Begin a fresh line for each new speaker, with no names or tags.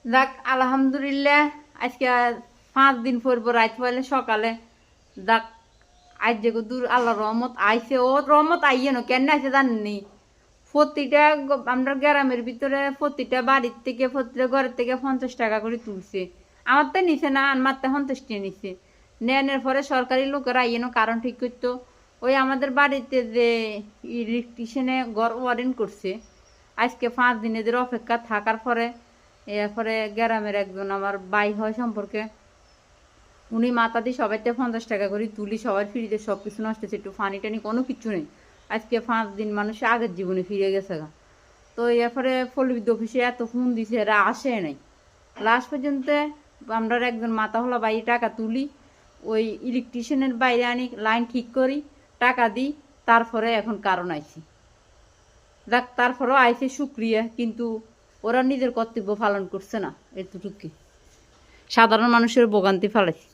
যাক আলহামদুলিল্লাহ আজকে 5 দিন পর রাত পয়লে সকালে যাক আজ যে দূর আল্লাহ রহমত আইছে ও রহমত আইয়ে না কেন আছে জানেননি প্রতিটা আমরা গ্রামের ভিতরে প্রতিটা বাড়ির থেকে প্রতিটা ঘরের থেকে 50 টাকা করে তুলছে আমার তো নিছে না আমার তো 50 টাকা নিছে নেনের পরে সরকারি লোকেরা আইয়ে না কারণ ঠিক করতো ওই আমাদের বাড়িতে যে ইলেকট্রিশিয়ানে ঘর ওয়ারিং করছে আজকে 5 দিনের অপেক্ষা থাকার পরে এরপরে গ্রামের একজন আমার ভাই হয় সম্পর্কে উনি মাথা দিয়ে সবাইতে 50 টাকা করে তুলি সবার ফ্রিতে সব কিছু নষ্ট হচ্ছে একটু ফানি টানি কোনো কিছু নেই আজকে 5 দিন মানুষ আগের জীবনে ফিরে গেছে গা তো এরপরে ফলবিদ্য অফিসে এত ফোন দিছে এরা আসে নাই লাস্ট পর্যন্ত আমরা একজন মাথা হলা ভাই টাকা তুলি ওই ইলেকট্রিশিয়ানের বাইরে আনি লাইন ঠিক করি টাকা দিই তারপরে এখন কারণ আইছি যাক তারপরেও আইছে শুক্রিয়া কিন্তু ওরা নিজের কর্তব্য পালন করছে না এতটুকু সাধারণ মানুষের ভোগান্তি ফেলাইছে